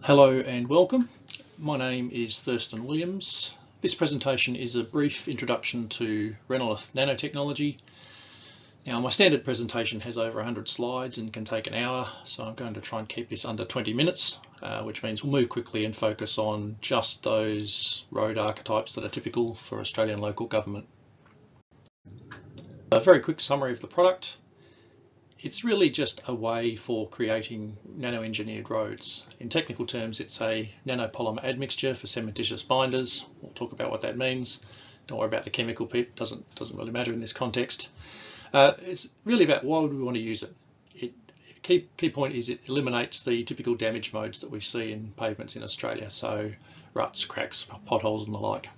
Hello and welcome. My name is Thurston Williams. This presentation is a brief introduction to Renolith nanotechnology. Now, my standard presentation has over 100 slides and can take an hour, so I'm going to try and keep this under 20 minutes, which means we'll move quickly and focus on just those road archetypes that are typical for Australian local government. A very quick summary of the product. It's really just a way for creating nano-engineered roads. In technical terms, it's a nanopolymer admixture for cementitious binders. We'll talk about what that means. Don't worry about the chemical bit, doesn't really matter in this context. It's really about why would we want to use it. Key point is it eliminates the typical damage modes that we see in pavements in Australia, so ruts, cracks, potholes and the like.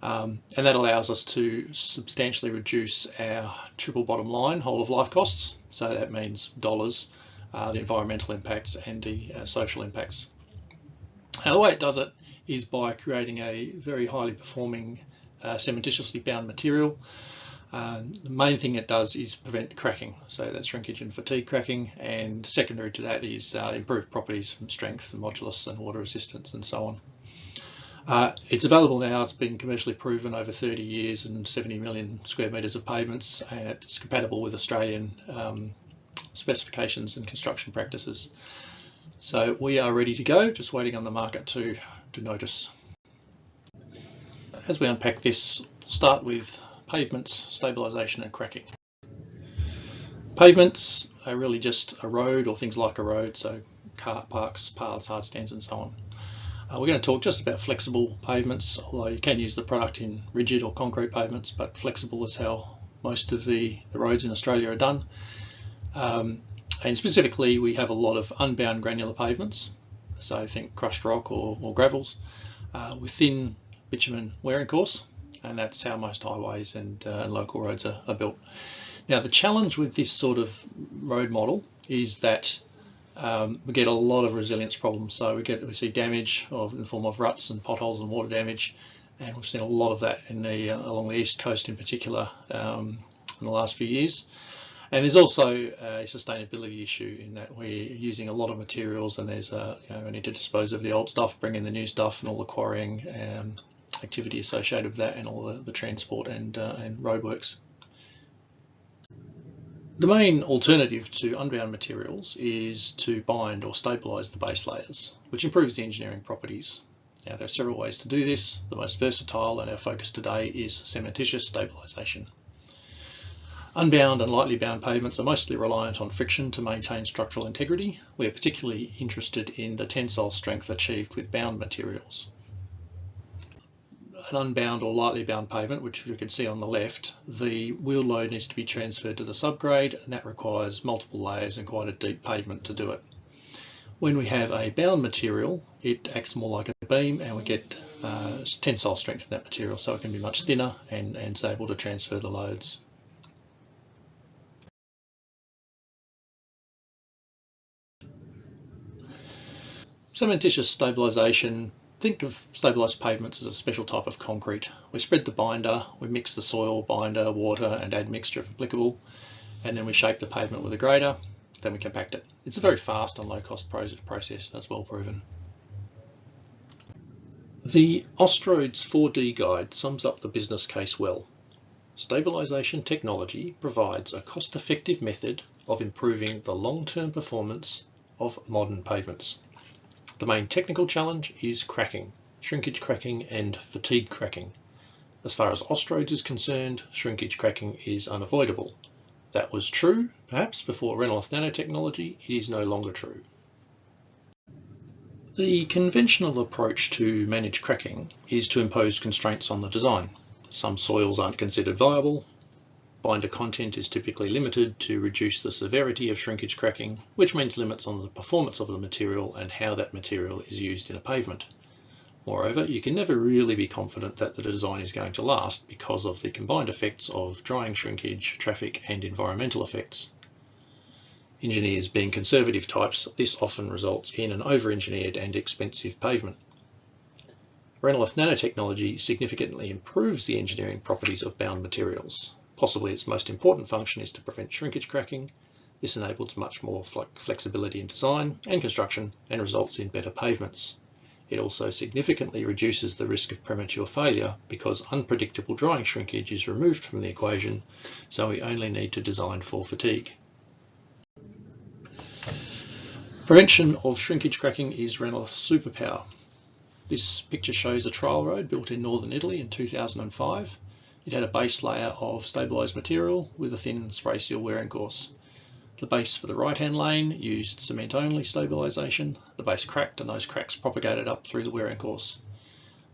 And that allows us to substantially reduce our triple bottom line whole of life costs. So that means dollars, the environmental impacts and the social impacts. Now the way it does it is by creating a very highly performing cementitiously bound material. The main thing it does is prevent cracking, so that's shrinkage and fatigue cracking, and secondary to that is improved properties from strength and modulus and water resistance and so on. It's available now. It's been commercially proven over 30 years and 70 million square metres of pavements, and it's compatible with Australian specifications and construction practices. So we are ready to go, just waiting on the market to notice. As we unpack this, we'll start with pavements, stabilisation and cracking. Pavements are really just a road or things like a road, so car parks, paths, hard stands and so on. We're going to talk just about flexible pavements, although you can use the product in rigid or concrete pavements, but flexible is how most of the roads in Australia are done. And specifically, we have a lot of unbound granular pavements, so think crushed rock or gravels, with thin bitumen wearing course, and that's how most highways and local roads are built. Now, the challenge with this sort of road model is that we get a lot of resilience problems. So we see damage in the form of ruts and potholes and water damage, and we've seen a lot of that along the east coast in particular in the last few years. And there's also a sustainability issue in that we're using a lot of materials, and there's we need to dispose of the old stuff, bring in the new stuff, and all the quarrying activity associated with that, and all the transport and roadworks. The main alternative to unbound materials is to bind or stabilise the base layers, which improves the engineering properties. Now, there are several ways to do this. The most versatile and our focus today is cementitious stabilisation. Unbound and lightly bound pavements are mostly reliant on friction to maintain structural integrity. We are particularly interested in the tensile strength achieved with bound materials. An unbound or lightly bound pavement, which you can see on the left, the wheel load needs to be transferred to the subgrade, and that requires multiple layers and quite a deep pavement to do it. When we have a bound material, it acts more like a beam, and we get tensile strength in that material, so it can be much thinner and is able to transfer the loads. Cementitious stabilisation. Think of stabilised pavements as a special type of concrete. We spread the binder, we mix the soil, binder, water and admixture if applicable, and then we shape the pavement with a grader, then we compact it. It's a very fast and low cost process that's well proven. The Austroads 4D guide sums up the business case well. Stabilisation technology provides a cost-effective method of improving the long-term performance of modern pavements. The main technical challenge is cracking, shrinkage cracking and fatigue cracking. As far as Austroads is concerned, shrinkage cracking is unavoidable. That was true, perhaps, before Renolith nanotechnology. It is no longer true. The conventional approach to manage cracking is to impose constraints on the design. Some soils aren't considered viable. Binder content is typically limited to reduce the severity of shrinkage cracking, which means limits on the performance of the material and how that material is used in a pavement. Moreover, you can never really be confident that the design is going to last because of the combined effects of drying shrinkage, traffic and environmental effects. Engineers being conservative types, this often results in an over-engineered and expensive pavement. Renolith nanotechnology significantly improves the engineering properties of bound materials. Possibly its most important function is to prevent shrinkage cracking, This enables much more flexibility in design and construction and results in better pavements. It also significantly reduces the risk of premature failure because unpredictable drying shrinkage is removed from the equation, so we only need to design for fatigue. Prevention of shrinkage cracking is Renolith's superpower. This picture shows a trial road built in northern Italy in 2005. It had a base layer of stabilised material with a thin spray seal wearing course. The base for the right-hand lane used cement-only stabilisation. The base cracked and those cracks propagated up through the wearing course.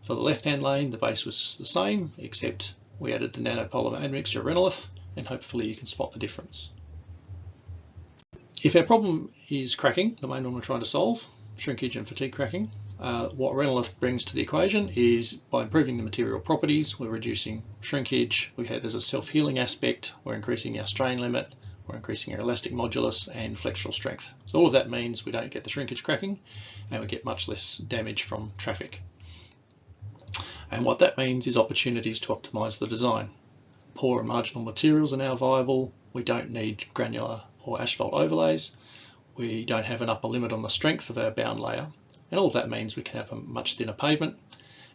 For the left-hand lane, the base was the same, except we added the nanopolymer admixture Renolith, and hopefully you can spot the difference. If our problem is cracking, the main one we're trying to solve, shrinkage and fatigue cracking, what Renolith brings to the equation is by improving the material properties, we're reducing shrinkage, there's a self-healing aspect, we're increasing our strain limit, we're increasing our elastic modulus and flexural strength. So all of that means we don't get the shrinkage cracking and we get much less damage from traffic. And what that means is opportunities to optimise the design. Poor and marginal materials are now viable. We don't need granular or asphalt overlays. We don't have an upper limit on the strength of our bound layer. And all of that means we can have a much thinner pavement.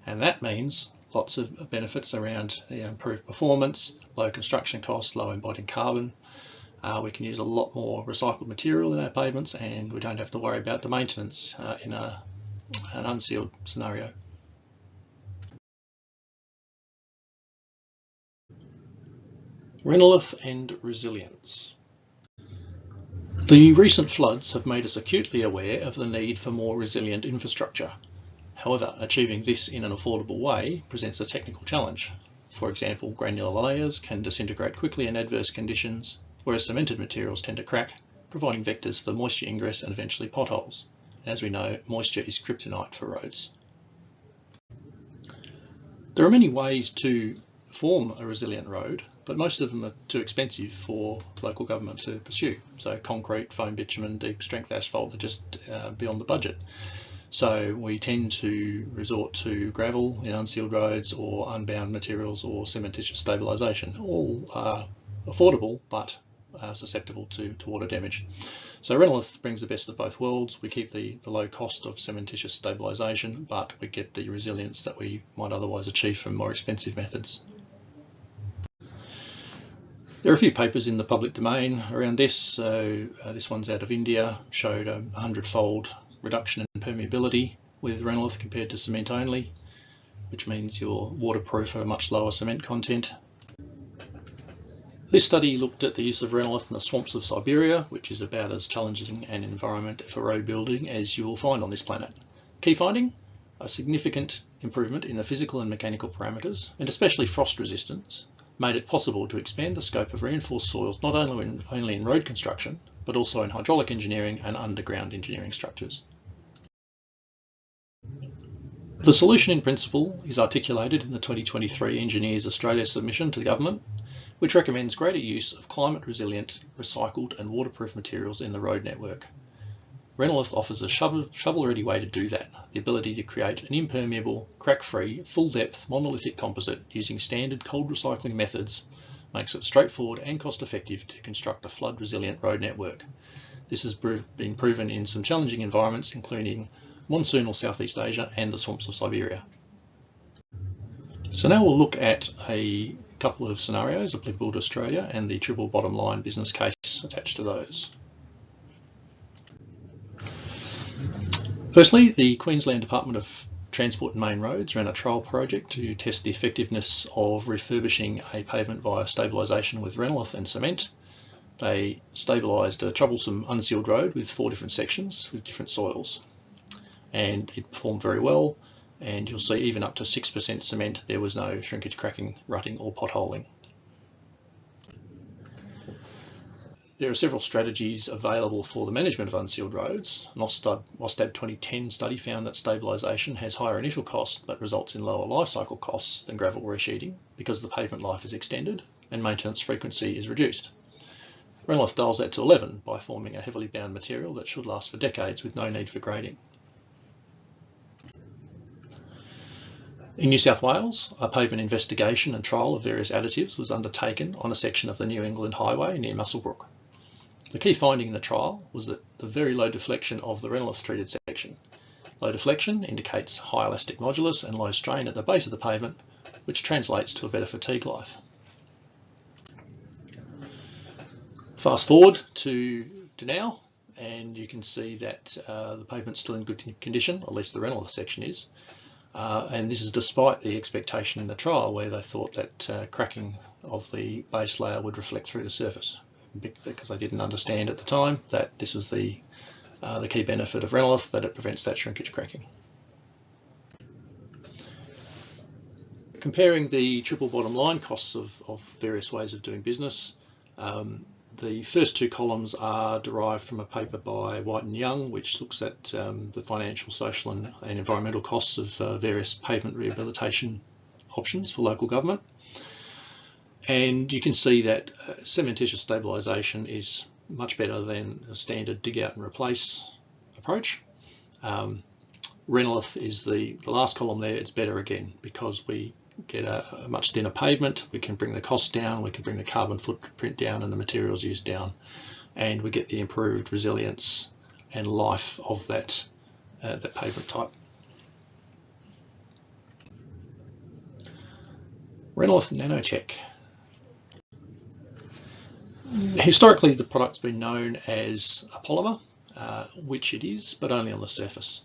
And that means lots of benefits around improved performance, low construction costs, low embodied carbon. We can use a lot more recycled material in our pavements and we don't have to worry about the maintenance in an unsealed scenario. Renolith and resilience. The recent floods have made us acutely aware of the need for more resilient infrastructure. However, achieving this in an affordable way presents a technical challenge. For example, granular layers can disintegrate quickly in adverse conditions, whereas cemented materials tend to crack, providing vectors for moisture ingress and eventually potholes. And as we know, moisture is kryptonite for roads. There are many ways to form a resilient road, but most of them are too expensive for local government to pursue. So concrete, foam bitumen, deep strength asphalt are just beyond the budget. So we tend to resort to gravel in unsealed roads or unbound materials or cementitious stabilisation. All are affordable but susceptible to water damage. So Renolith brings the best of both worlds. We keep the low cost of cementitious stabilisation, but we get the resilience that we might otherwise achieve from more expensive methods. There are a few papers in the public domain around this. So this one's out of India, showed a 100-fold reduction in permeability with Renolith compared to cement only, which means you're waterproof at a much lower cement content. This study looked at the use of Renolith in the swamps of Siberia, which is about as challenging an environment for road building as you will find on this planet. Key finding? A significant improvement in the physical and mechanical parameters, and especially frost resistance, made it possible to expand the scope of reinforced soils not only in road construction, but also in hydraulic engineering and underground engineering structures. The solution in principle is articulated in the 2023 Engineers Australia submission to the government, which recommends greater use of climate resilient, recycled and waterproof materials in the road network. Renolith offers a shovel-ready way to do that, the ability to create an impermeable, crack-free, full-depth monolithic composite using standard cold recycling methods makes it straightforward and cost-effective to construct a flood-resilient road network. This has been proven in some challenging environments, including monsoonal Southeast Asia and the swamps of Siberia. So now we'll look at a couple of scenarios applicable to Australia and the triple bottom line business case attached to those. Firstly, the Queensland Department of Transport and Main Roads ran a trial project to test the effectiveness of refurbishing a pavement via stabilisation with Renolith and cement. They stabilised a troublesome unsealed road with 4 different sections with different soils, and it performed very well. And you'll see even up to 6% cement, there was no shrinkage, cracking, rutting or potholing. There are several strategies available for the management of unsealed roads. An OSTAB 2010 study found that stabilisation has higher initial costs but results in lower life cycle costs than gravel resheeting because the pavement life is extended and maintenance frequency is reduced. Renolith dials that to 11 by forming a heavily bound material that should last for decades with no need for grading. In New South Wales, a pavement investigation and trial of various additives was undertaken on a section of the New England Highway near Muswellbrook. The key finding in the trial was that the very low deflection of the Renolith treated section. Low deflection indicates high elastic modulus and low strain at the base of the pavement, which translates to a better fatigue life. Fast forward to now, and you can see that the pavement's still in good condition, at least the Renolith section is. And this is despite the expectation in the trial where they thought that cracking of the base layer would reflect through the surface, because they didn't understand at the time that this was the key benefit of Renolith, that it prevents that shrinkage cracking. Comparing the triple bottom line costs of various ways of doing business, the first two columns are derived from a paper by White and Young, which looks at the financial, social and environmental costs of various pavement rehabilitation options for local government. And you can see that cementitious stabilisation is much better than a standard dig out and replace approach. Renolith is the last column there. It's better again because we get a much thinner pavement, we can bring the costs down, we can bring the carbon footprint down and the materials used down, and we get the improved resilience and life of that pavement type. Renolith Nanotech. Historically, the product's been known as a polymer, which it is, but only on the surface.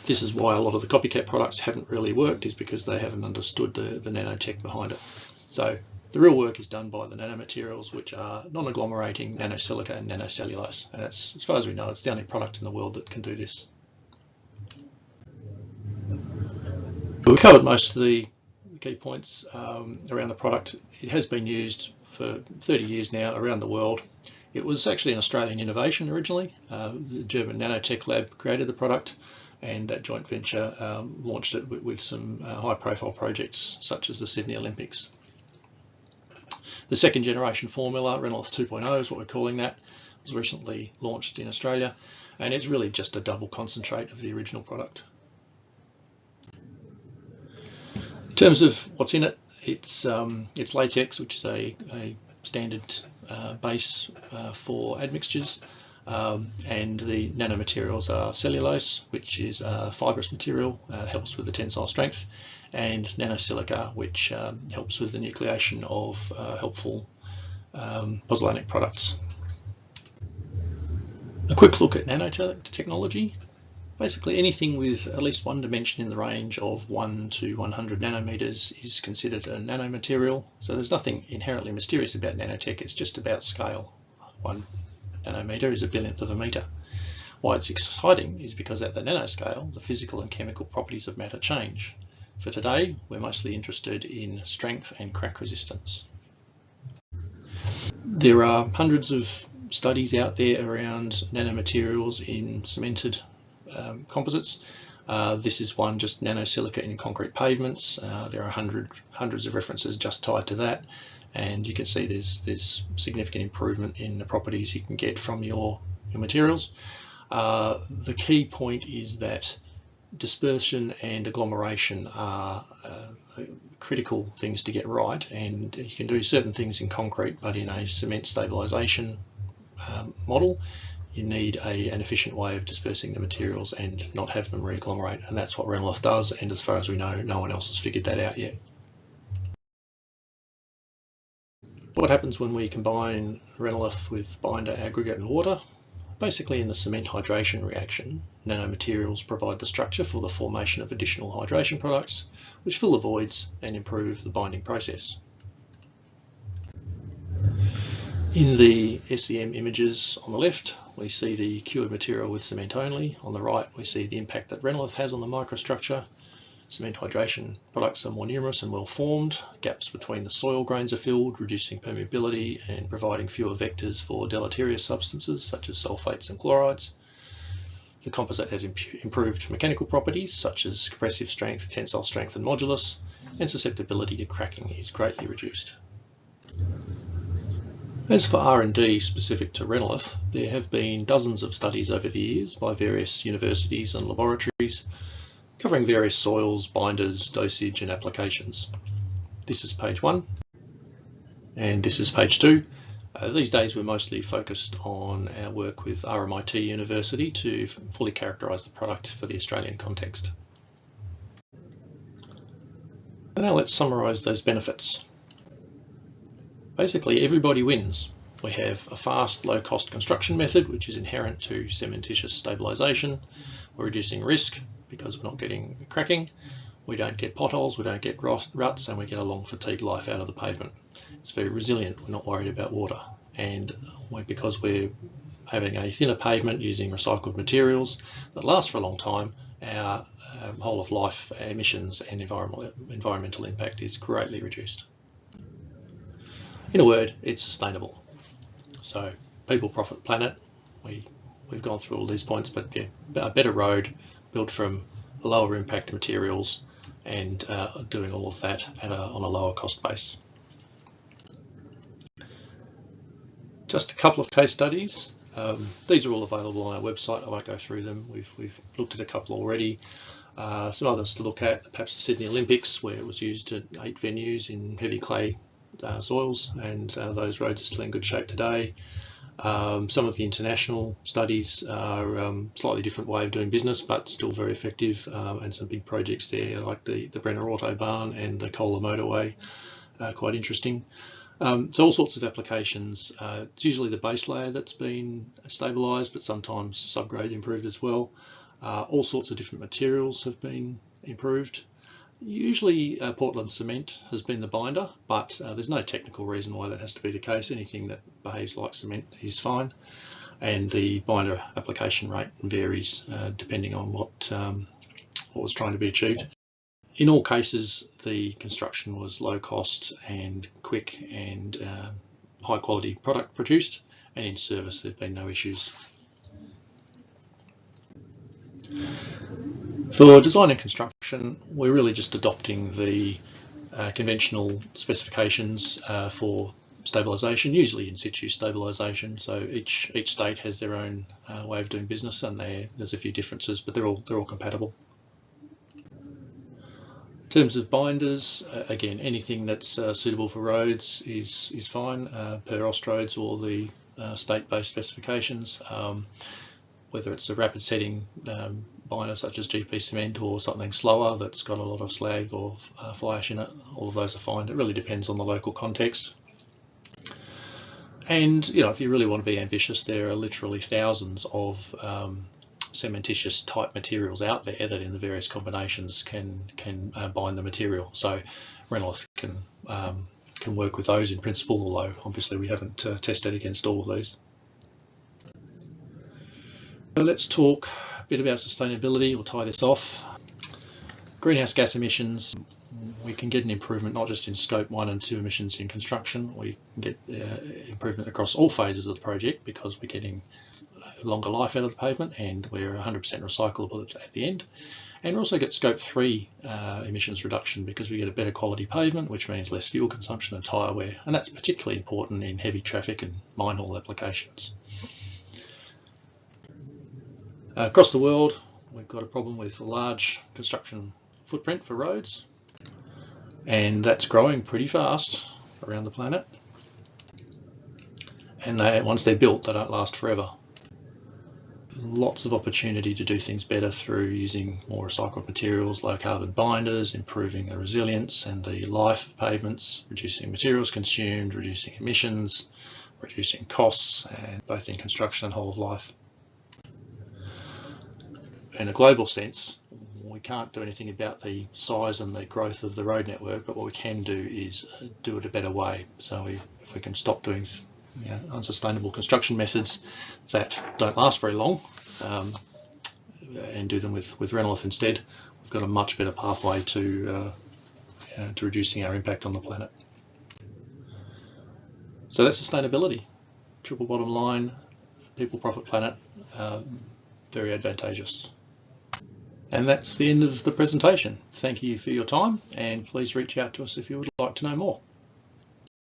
This is why a lot of the copycat products haven't really worked, is because they haven't understood the nanotech behind it. So the real work is done by the nanomaterials, which are non-agglomerating nanosilica and nanocellulose. And that's, as far as we know, it's the only product in the world that can do this. We've covered most of the key points around the product. It has been used for 30 years now around the world. It was actually an Australian innovation originally. The German Nanotech lab created the product, and that joint venture launched it with some high-profile projects such as the Sydney Olympics. The second generation formula, Renolith 2.0 is what we're calling that, was recently launched in Australia, and it's really just a double concentrate of the original product. In terms of what's in it, it's latex, which is a standard base for admixtures. And the nanomaterials are cellulose, which is a fibrous material, helps with the tensile strength, and nanosilica, which helps with the nucleation of helpful pozzolanic products. A quick look at nanotechnology. Basically anything with at least one dimension in the range of 1 to 100 nanometers is considered a nanomaterial. So there's nothing inherently mysterious about nanotech, it's just about scale. 1 nanometer is a billionth of a meter. Why it's exciting is because at the nanoscale, the physical and chemical properties of matter change. For today, we're mostly interested in strength and crack resistance. There are hundreds of studies out there around nanomaterials in cemented composites. This is one, just nanosilica in concrete pavements. There are hundreds of references just tied to that, and you can see there's significant improvement in the properties you can get from your materials. The key point is that dispersion and agglomeration are critical things to get right, and you can do certain things in concrete, but in a cement stabilisation model, you need an efficient way of dispersing the materials and not have them re-agglomerate, and that's what Renolith does, and as far as we know, no one else has figured that out yet. What happens when we combine Renolith with binder, aggregate and water? Basically, in the cement hydration reaction, nanomaterials provide the structure for the formation of additional hydration products, which fill the voids and improve the binding process. In the SEM images on the left, we see the cured material with cement only. On the right, we see the impact that Renolith has on the microstructure. Cement hydration products are more numerous and well formed. Gaps between the soil grains are filled, reducing permeability and providing fewer vectors for deleterious substances such as sulfates and chlorides. The composite has improved mechanical properties such as compressive strength, tensile strength and modulus, and susceptibility to cracking is greatly reduced. As for R&D specific to Renolith, there have been dozens of studies over the years by various universities and laboratories covering various soils, binders, dosage and applications. This is page 1 and this is page 2. These days we're mostly focused on our work with RMIT University to fully characterise the product for the Australian context. Now let's summarise those benefits. Basically everybody wins. We have a fast, low-cost construction method which is inherent to cementitious stabilisation. We're reducing risk because we're not getting cracking. We don't get potholes, we don't get ruts, and we get a long fatigue life out of the pavement. It's very resilient, we're not worried about water. And because we're having a thinner pavement using recycled materials that last for a long time, our whole of life emissions and environmental impact is greatly reduced. In a word, it's sustainable. So people, profit, planet. We've gone through all these points, but yeah, a better road built from lower impact materials and doing all of that on a lower cost base. Just a couple of case studies. These are all available on our website. I won't go through them. We've looked at a couple already. Some others to look at, perhaps the Sydney Olympics, where it was used at 8 venues in heavy clay soils, and those roads are still in good shape today. Some of the international studies are slightly different way of doing business, but still very effective, and some big projects there like the Brenner Autobahn and the Kohler Motorway, quite interesting. So all sorts of applications. It's usually the base layer that's been stabilised, but sometimes subgrade improved as well. All sorts of different materials have been improved. Usually Portland cement has been the binder, but there's no technical reason why that has to be the case. Anything that behaves like cement is fine, and the binder application rate varies depending on what was trying to be achieved. In all cases, the construction was low cost and quick and high quality product produced, and in service there have been no issues. For design and construction, we're really just adopting the conventional specifications for stabilisation, usually in situ stabilisation. So each state has their own way of doing business, and there's a few differences, but they're all compatible. In terms of binders, again, anything that's suitable for roads is fine, per Austroads or the state-based specifications. Whether it's a rapid setting binder such as GP cement or something slower that's got a lot of slag or fly ash in it, all of those are fine. It really depends on the local context. And if you really want to be ambitious, there are literally thousands of cementitious type materials out there that in the various combinations can bind the material. So Renolith can work with those in principle, although obviously we haven't tested against all of these. So let's talk a bit about sustainability. We'll tie this off. Greenhouse gas emissions, we can get an improvement not just in scope 1 and 2 emissions in construction, we can get improvement across all phases of the project because we're getting longer life out of the pavement and we're 100% recyclable at the end. And we also get scope 3 emissions reduction because we get a better quality pavement, which means less fuel consumption and tyre wear, and that's particularly important in heavy traffic and mine haul applications. Across the world, we've got a problem with a large construction footprint for roads, and that's growing pretty fast around the planet. And once they're built, they don't last forever. Lots of opportunity to do things better through using more recycled materials, low carbon binders, improving the resilience and the life of pavements, reducing materials consumed, reducing emissions, reducing costs, and both in construction and whole of life. In a global sense, we can't do anything about the size and the growth of the road network, but what we can do is do it a better way. So if we can stop doing unsustainable construction methods that don't last very long and do them with Renolith instead, we've got a much better pathway to reducing our impact on the planet. So that's sustainability. Triple bottom line, people, profit, planet, very advantageous. And that's the end of the presentation. Thank you for your time, and please reach out to us if you would like to know more.